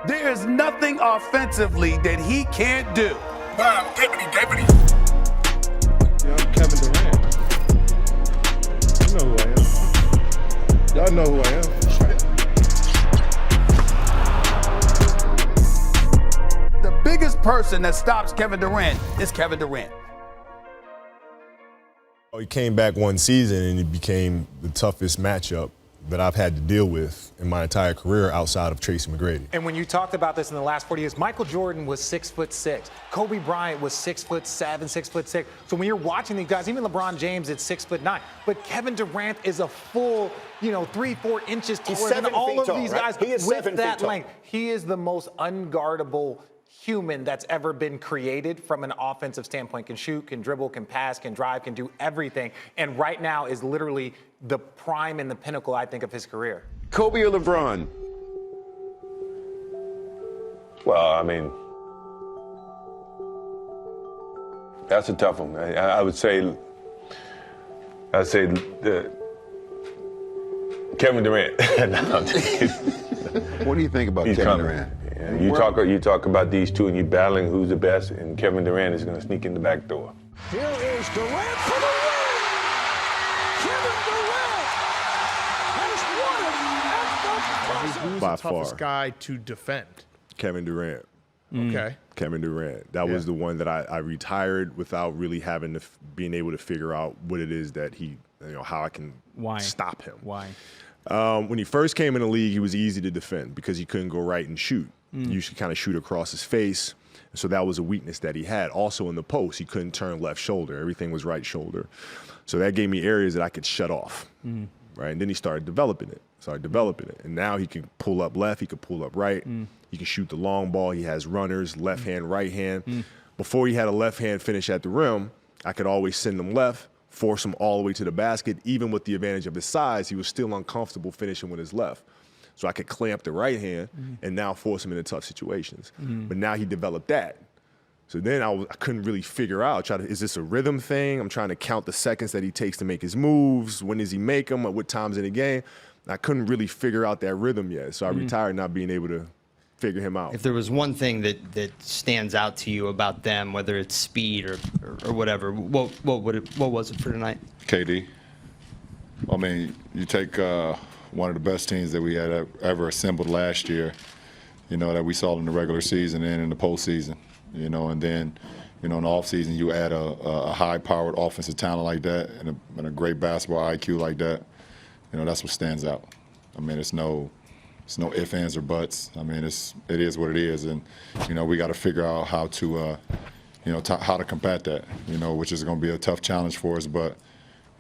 There is nothing offensively that he can't do. Yeah, I'm Kevin Durant. You know who I am. Y'all know who I am. The biggest person that stops Kevin Durant is Kevin Durant. He came back one season and it became the toughest matchup that I've had to deal with in my entire career outside of Tracy McGrady. And when you talked about this in the last 40 years, Michael Jordan was 6'6". Kobe Bryant was 6'7", 6'6". So when you're watching these guys, even LeBron James is 6'9". But Kevin Durant is a full, 3-4 inches taller than all of these guys with that length. He is the most unguardable human that's ever been created from an offensive standpoint. Can shoot, can dribble, can pass, can drive, can do everything. And right now is literally the prime and the pinnacle, I think, of his career. Kobe or LeBron? Well, I mean, that's a tough one. I would say Kevin Durant. What do you think about Kevin Durant? Yeah, you talk about these two and you're battling who's the best, and Kevin Durant is going to sneak in the back door. Here is Durant for the win! Kevin Durant has won it at the buzzer! Who's By the toughest far. guy to defend? Kevin Durant. Okay. Kevin Durant. That was the one that I retired without really having to being able to figure out what it is that he, how I can stop him. Why? When he first came in the league, he was easy to defend because he couldn't go right and shoot. You should kind of shoot across his face. So that was a weakness that he had. Also in the post, he couldn't turn left shoulder. Everything was right shoulder. So that gave me areas that I could shut off. Right? And then he started developing it. And now he can pull up left, he can pull up right. He can shoot the long ball. He has runners, left hand, right hand. Before he had a left hand finish at the rim, I could always send him left, force him all the way to the basket. Even with the advantage of his size, he was still uncomfortable finishing with his left. So I could clamp the right hand and now force him into tough situations. But now he developed that. So then I couldn't really figure out, is this a rhythm thing? I'm trying to count the seconds that he takes to make his moves. When does he make them? At what times in the game? I couldn't really figure out that rhythm yet. So I retired not being able to figure him out. If there was one thing that stands out to you about them, whether it's speed or whatever, what was it for tonight? KD. I mean, you take one of the best teams that we had ever assembled last year, that we saw in the regular season and in the postseason, and then, in the offseason you add a high-powered offensive talent like that and a great basketball IQ like that, that's what stands out. I mean, it's no ifs, ands, or buts. I mean, it is what it is, and we got to figure out how to, how to combat that. Which is going to be a tough challenge for us, but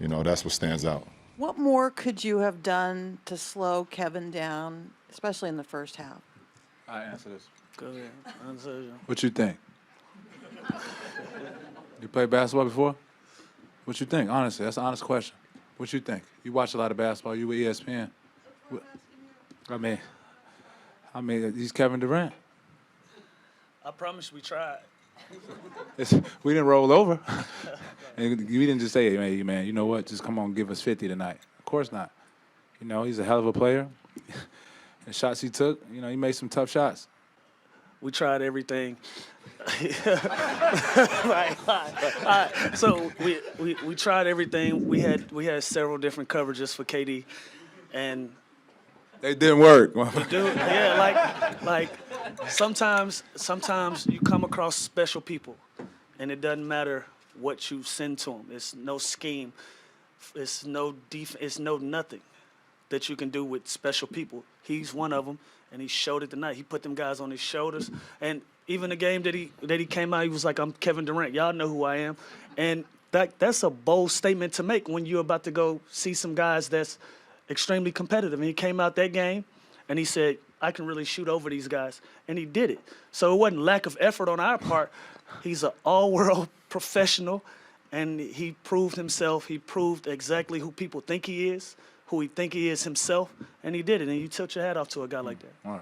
that's what stands out. What more could you have done to slow Kevin down, especially in the first half? I answer this. Go ahead. Answer you. What you think? You played basketball before? What you think? Honestly, that's an honest question. What you think? You watch a lot of basketball. You with ESPN. I mean, he's Kevin Durant. I promise we tried. We didn't roll over. And we didn't just say, hey, man, you know what? Just come on, give us 50 tonight. Of course not. He's a hell of a player. The shots he took, he made some tough shots. We tried everything. right. So we tried everything. We had several different coverages for KD, and they didn't work. Dude, yeah, like sometimes you come across special people, and it doesn't matter what you send to them. It's no scheme. It's no it's no nothing that you can do with special people. He's one of them, and he showed it tonight. He put them guys on his shoulders, and even the game that he came out, he was like, "I'm Kevin Durant. Y'all know who I am," and that's a bold statement to make when you're about to go see some guys that's extremely competitive. And he came out that game, and he said, "I can really shoot over these guys," and he did it. So it wasn't lack of effort on our part. He's an all-world professional, and he proved himself. He proved exactly who people think he is, who he think he is himself, and he did it. And you tilt your hat off to a guy like that. All right.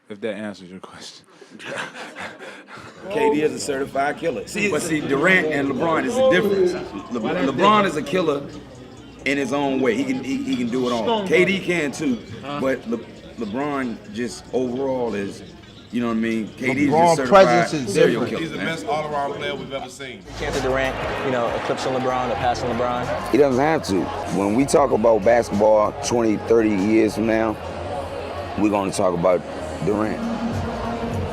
If that answers your question. KD is a certified killer. But Durant and LeBron is the difference. LeBron is a killer in his own way. He can do it all. KD can too, but LeBron just overall is, you know what I mean? KD's LeBron just presence is serial different. killer, He's the man. best all-around player we've ever seen. Chance of Durant, eclipsing LeBron or passing LeBron? He doesn't have to. When we talk about basketball 20, 30 years from now, we're going to talk about Durant.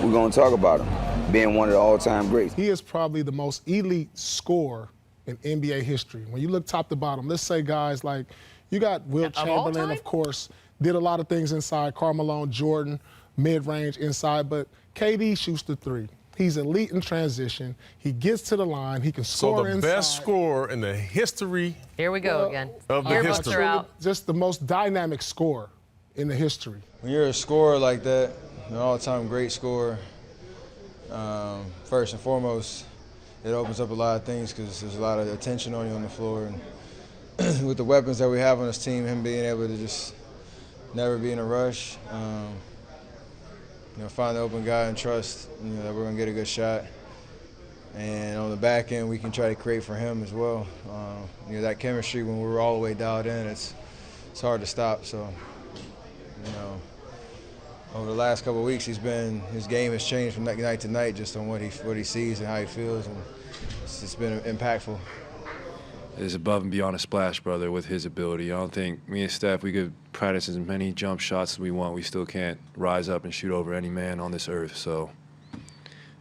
We're going to talk about him being one of the all-time greats. He is probably the most elite scorer in NBA history. When you look top to bottom, let's say guys like, you got Will Chamberlain, of course, did a lot of things inside, Karl Malone, Jordan, mid-range inside, but KD shoots the three. He's elite in transition. He gets to the line. He can score inside. So the best scorer in the history. Here we go again. Of the Yearbooks history. are out. Just the most dynamic scorer in the history. When you're a scorer like that, an all-time great scorer, first and foremost, it opens up a lot of things because there's a lot of attention on you on the floor. And with the weapons that we have on this team, him being able to just never be in a rush, find the open guy and trust that we're going to get a good shot. And on the back end, we can try to create for him as well. That chemistry, when we're all the way dialed in, it's hard to stop. So, over the last couple of weeks, his game has changed from night to night just on what he sees and how he feels, and it's been impactful. Is above and beyond a splash brother with his ability. I don't think me and Steph, we could practice as many jump shots as we want. We still can't rise up and shoot over any man on this earth. So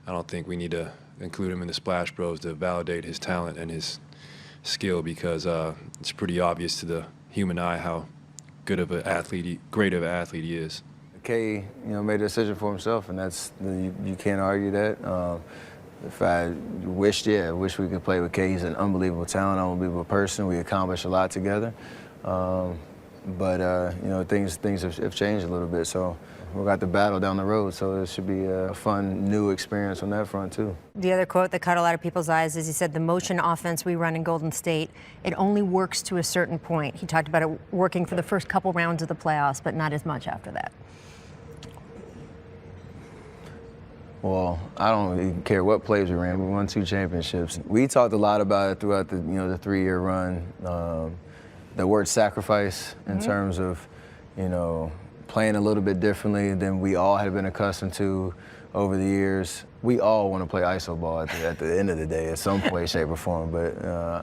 I don't think we need to include him in the splash bros to validate his talent and his skill, because it's pretty obvious to the human eye how good of an athlete, great of an athlete he is. K, made a decision for himself, and you can't argue that. If I wish we could play with K. He's an unbelievable talent, unbelievable person. We accomplished a lot together. But things have changed a little bit. So we got the battle down the road. So it should be a fun, new experience on that front, too. The other quote that caught a lot of people's eyes is he said, the motion offense we run in Golden State, it only works to a certain point. He talked about it working for the first couple rounds of the playoffs, but not as much after that. Well, I don't even care what plays we ran. We won 2 championships. We talked a lot about it throughout the 3-year run. The word sacrifice in terms of, playing a little bit differently than we all had been accustomed to over the years. We all want to play iso ball at the end of the day, at some way, shape, or form. But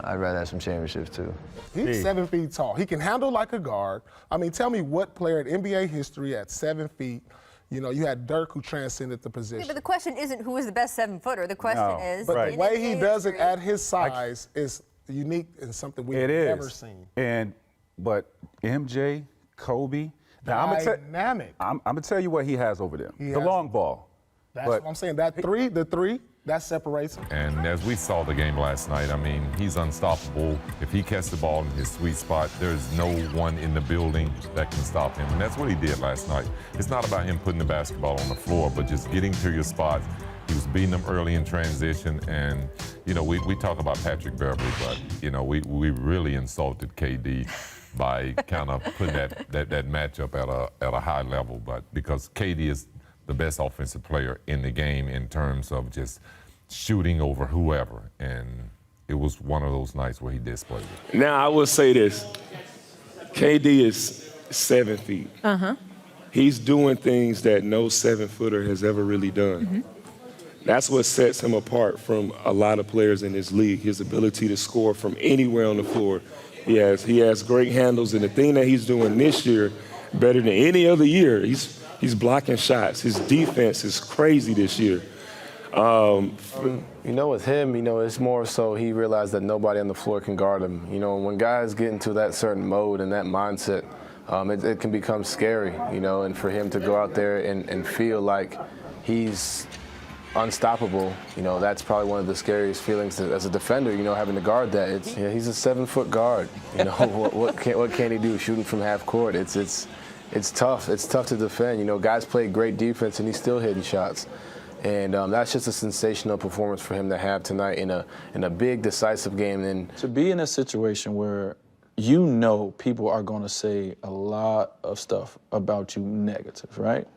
I'd rather have some championships too. He's 7 feet tall. He can handle like a guard. I mean, tell me what player in NBA history at 7 feet. You had Dirk who transcended the position. Yeah, but the question isn't who is the best 7-footer. The question is. But the way he does it at his size is unique and something we've never seen. But MJ, Kobe. Now, Dynamic. I'm going to tell you what he has over there. The long ball. That's what I'm saying. The three, that separates him. And as we saw the game last night, I mean, he's unstoppable. If he catches the ball in his sweet spot, there's no one in the building that can stop him. And that's what he did last night. It's not about him putting the basketball on the floor, but just getting to your spots. He was beating them early in transition. And, we talk about Patrick Beverley, but, we really insulted KD by kind of putting that matchup at a high level. But because KD is the best offensive player in the game in terms of just shooting over whoever. And it was one of those nights where he displayed it. Now, I will say this. KD is 7 feet. He's doing things that no 7-footer has ever really done. That's what sets him apart from a lot of players in this league, his ability to score from anywhere on the floor. He has great handles, and the thing that he's doing this year, better than any other year, he's blocking shots. His defense is crazy this year. With him, it's more so he realized that nobody on the floor can guard him. When guys get into that certain mode and that mindset, it can become scary, and for him to go out there and feel like he's unstoppable, that's probably one of the scariest feelings as a defender, having to guard that. He's a 7-foot guard. What can he do shooting from half court? It's tough. It's tough to defend. Guys play great defense and he's still hitting shots. And that's just a sensational performance for him to have tonight in a big, decisive game. And to be in a situation where people are going to say a lot of stuff about you negative, right?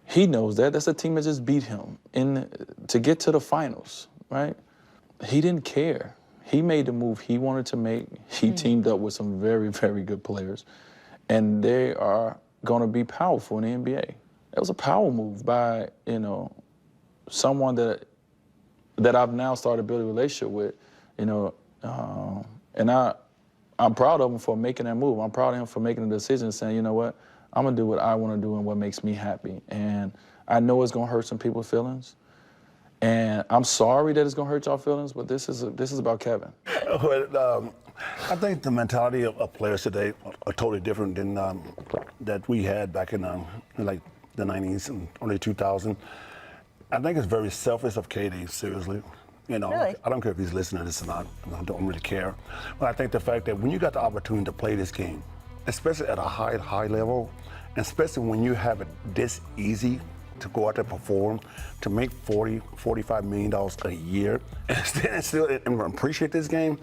He knows that. That's a team that just beat him to get to the finals, right? He didn't care. He made the move he wanted to make. He teamed up with some very, very good players. And they are going to be powerful in the NBA. It was a power move by, you know, someone that I've now started building a relationship with, you know, and I'm proud of him for making that move. I'm proud of him for making the decision and saying, you know what, I'm gonna do what I want to do and what makes me happy. And I know it's gonna hurt some people's feelings, and I'm sorry that it's gonna hurt y'all feelings, but this is about Kevin. I think the mentality of players today are totally different than that we had back in like the 90s and early 2000s. I think it's very selfish of KD, seriously. You know, Really? I don't care if he's listening to this or not. I don't really care. But I think the fact that when you got the opportunity to play this game, especially at a high level, and especially when you have it this easy to go out there and perform, to make $45 million a year, and still appreciate this game,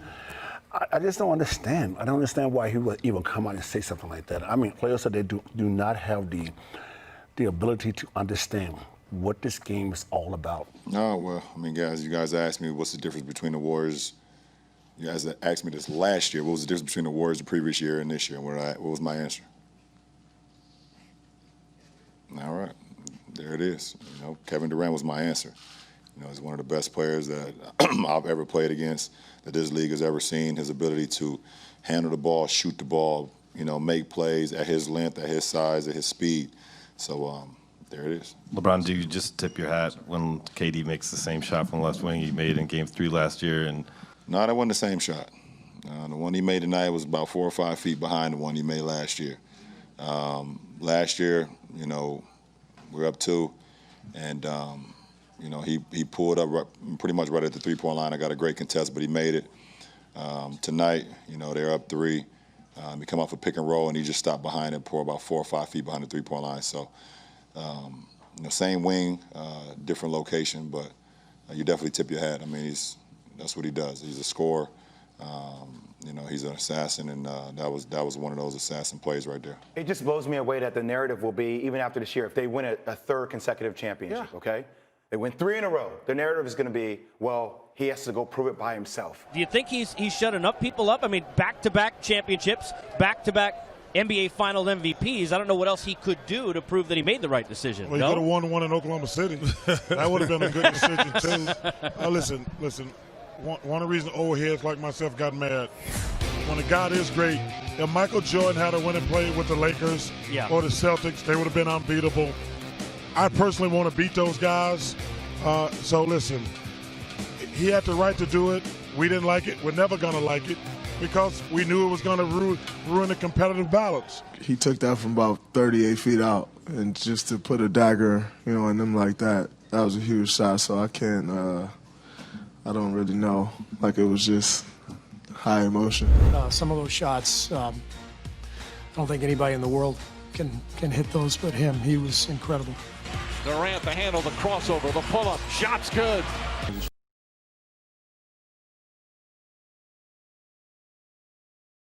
I just don't understand. I don't understand why he would even come out and say something like that. I mean, players today do not have the ability to understand what this game is all about. No, well, I mean, guys, you guys asked me what's the difference between the Warriors. You guys asked me this last year. What was the difference between the Warriors the previous year and this year? What was my answer? All right, there it is. You know, Kevin Durant was my answer. You know, he's one of the best players that I've ever played against, that this league has ever seen. His ability to handle the ball, shoot the ball, you know, make plays at his length, at his size, at his speed. So there it is. LeBron, do you just tip your hat when KD makes the same shot from left wing he made in Game 3 last year? And No, that wasn't the same shot. The one he made tonight was about 4 or 5 feet behind the one he made last year. Last year, you know, we're up 2, and you know, he pulled up pretty much right at the three-point line. I got a great contest, but he made it. Tonight, you know, they're up 3. He come off a pick and roll, and he just stopped behind it, pour about 4 or 5 feet behind the three-point line. So, you know, same wing, different location, but you definitely tip your hat. I mean, that's what he does. He's a scorer. You know, he's an assassin, and that was one of those assassin plays right there. It just blows me away that the narrative will be, even after this year, if they win a third consecutive championship, okay? They win 3 in a row. The narrative is going to be, well, he has to go prove it by himself. Do you think he's shut enough people up? I mean, back-to-back championships, back-to-back NBA Final MVPs. I don't know what else he could do to prove that he made the right decision. Well, he could have won one in Oklahoma City. That would have been a good decision, too. Listen. One of the reasons old heads like myself got mad, when a guy is great, if Michael Jordan had a winning play with the Lakers or the Celtics, they would have been unbeatable. I personally want to beat those guys. So listen, he had the right to do it. We didn't like it. We're never going to like it because we knew it was going to ruin the competitive balance. He took that from about 38 feet out, and just to put a dagger, you know, in them like that was a huge shot. So I can't, I don't really know. Like, it was just high emotion. Some of those shots, I don't think anybody in the world can hit those but him. He was incredible. Durant, the handle, the crossover, the pull-up, shot's good.